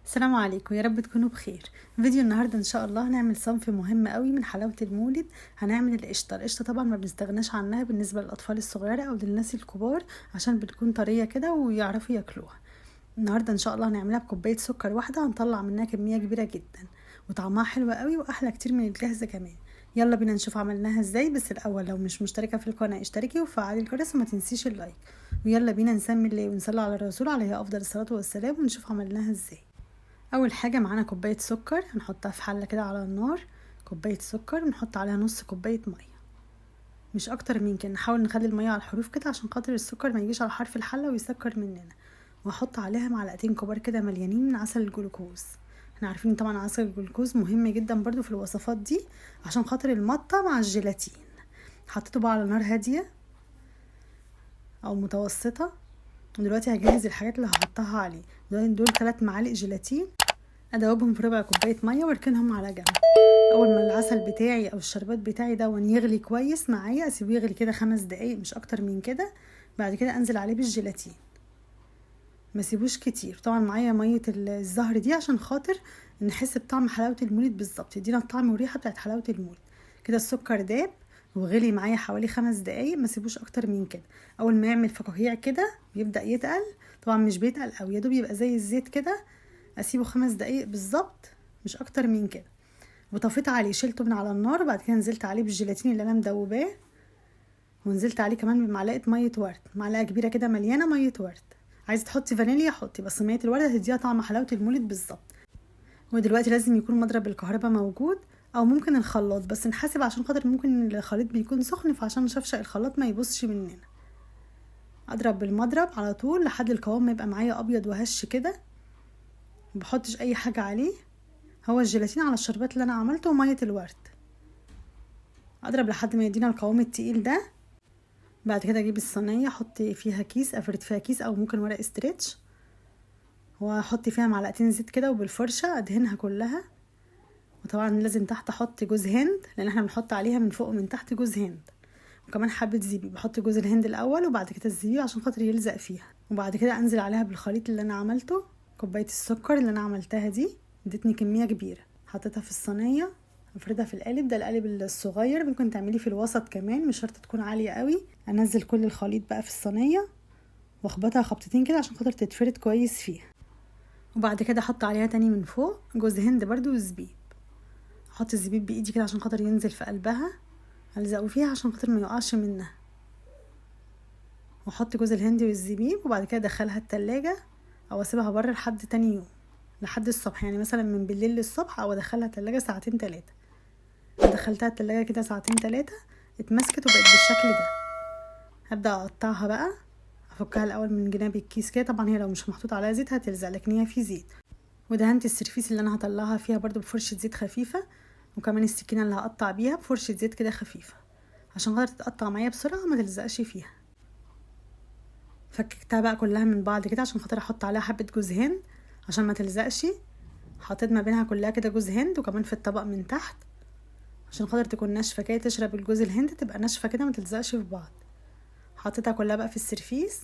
السلام عليكم، يا رب تكونوا بخير. فيديو النهارده ان شاء الله هنعمل صنف مهم قوي من حلاوه المولد. هنعمل القشطه طبعا ما بنستغناش عنها بالنسبه للاطفال الصغيره او للناس الكبار، عشان بتكون طريه كده ويعرفوا ياكلوها. النهارده ان شاء الله هنعملها بكوبايه سكر واحده، هنطلع منها كميه كبيره جدا وطعمها حلو قوي واحلى كتير من الجاهزه كمان. يلا بينا نشوف عملناها ازاي. بس الاول لو مش مشتركه في القناه اشتركي وفعلي الجرس وما تنسيش اللايك. ويلا بينا نسمي الله ونصلي على الرسول عليه افضل الصلاه والسلام ونشوف عملناها ازاي. اول حاجه معانا كوبايه سكر، هنحطها في حله كده على النار. كوبايه سكر ونحط عليها نص كوبايه ميه، مش اكتر من كده. نحاول نخلي الميه على الحروف كده عشان خاطر السكر ما يجيش على حرف الحله ويسكر مننا. واحط عليها معلقتين كبار كده مليانين من عسل الجلوكوز. احنا عارفين طبعا عسل الجلوكوز مهم جدا برضو في الوصفات دي عشان خاطر المطه مع الجيلاتين. حطيته بقى على نار هاديه او متوسطه. ودلوقتي هجهز الحاجات اللي هحطها عليه. دول 3 معالق جيلاتين، ادوبهم في ربع كوبايه ميه واركنهم على جنب. اول ما العسل بتاعي او الشربات بتاعي ده يغلي كويس معايا، اسيبه يغلي كده 5 دقايق مش اكتر من كده. بعد كده انزل عليه بالجيلاتين، ما سيبوش كتير. طبعا معايا ميه الزهر دي عشان خاطر نحس بطعم حلاوه المولد بالظبط، يدينا الطعم والريحه بتاعت حلاوه المولد. كده السكر داب وغلي معايا حوالي 5 دقايق، ما سيبوش اكتر من كده. اول ما يعمل فقاقيع كده بيبدا يتقل، طبعا مش بيتقل قوي، يا دوب يبقى زي الزيت كده. اسيبه 5 دقايق بالظبط مش اكتر من كده. وطفيت عليه، شلته من على النار. بعد كده نزلت عليه بالجيلاتين اللي انا مدوباه، ونزلت عليه كمان بمعلقه ميه ورد، معلقه كبيره كده مليانه ميه ورد. عايزه تحطي فانيليا حطي، بس ميه الورد هتديها طعم حلاوه المولد بالظبط. ودلوقتي لازم يكون مضرب الكهرباء موجود او ممكن الخلاط، بس نحاسب عشان خاطر ممكن الخليط بيكون سخن، فعشان نشفشق الخلاط ما يبصش مننا. اضرب بالمضرب على طول لحد القوام ما يبقى معايا ابيض وهش كده. مبحطش اي حاجه عليه، هو الجيلاتين على الشربات اللي انا عملته وميه الورد. اضرب لحد ما يدينا القوام التقيل ده. بعد كده اجيب الصينيه، احط فيها كيس، افرد فيها كيس او ممكن ورق استريتش، واحط فيها معلقتين زيت كده وبالفرشه ادهنها كلها. وطبعا لازم تحت احط جوز هند، لان احنا بنحط عليها من فوق ومن تحت جوز هند. وكمان حبه زبيب، بحط جوز الهند الاول وبعد كده الزبيب عشان خاطر يلزق فيها. وبعد كده انزل عليها بالخليط اللي انا عملته. كوبايه السكر اللي انا عملتها دي ادتني كميه كبيره، حطيتها في الصينيه. افردها في القالب ده، القالب الصغير، ممكن تعمليه في الوسط كمان، مش شرط تكون عاليه قوي. انزل كل الخليط بقى في الصينيه واخبطها خبطتين كده عشان خاطر تتفرد كويس فيها. وبعد كده احط عليها تاني من فوق جوز هند برضو وزبيب. احط الزبيب بايدي كده عشان خاطر ينزل في قلبها، الزقه فيها عشان خاطر ما يقعش منها. واحط جوز الهند والزبيب وبعد كده ادخلها التلاجة او اسيبها بره لحد تاني يوم، لحد الصبح، يعني مثلا من بالليل للصبح، او ادخلها التلاجة ساعتين 3. دخلتها التلاجة كده ساعتين 3، اتمسكت وبقت بالشكل ده. هبدأ اقطعها بقى. افكها الاول من جناب الكيس كده، طبعا هي لو مش محطوط عليها زيت هتلزق، لكن هي في زيت. ودهنت السرفيس اللي انا هطلعها فيها برضو بفرشة زيت خفيفة، وكمان السكينة اللي هقطع بيها بفرشة زيت كده خفيفة عشان خاطر تتقطع معايا بسرعة وما تلزقش فيها. فككتها بقى كلها من بعض كده عشان خاطر احط عليها حبة جوز هند عشان ما تلزقش. حطيت ما بينها كلها كده جوز هند، وكمان في الطبق من تحت عشان خاطر تكون ناشفة كده، تشرب الجوز الهند تبقى ناشفة كده ما تلزقش في بعض. حطيتها كلها بقى في السرفيس.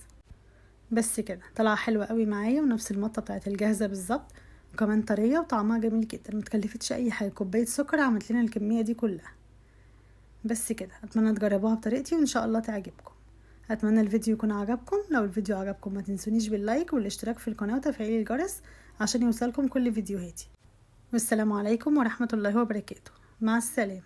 بس كده طلع حلوة قوي معايا ونفس المطة بتاعت الجاهزة بالظبط، وكمان طرية وطعمها جميل جدا. متكلفتش اي حاجة، كوباية سكر عملت لنا الكمية دي كلها. بس كده، اتمنى تجربوها بطريقتي وان شاء الله تعجبكم. اتمنى الفيديو يكون عجبكم. لو الفيديو عجبكم ما تنسونيش باللايك والاشتراك في القناة وتفعيل الجرس عشان يوصلكم كل فيديوهاتي. والسلام عليكم ورحمة الله وبركاته. مع السلامة.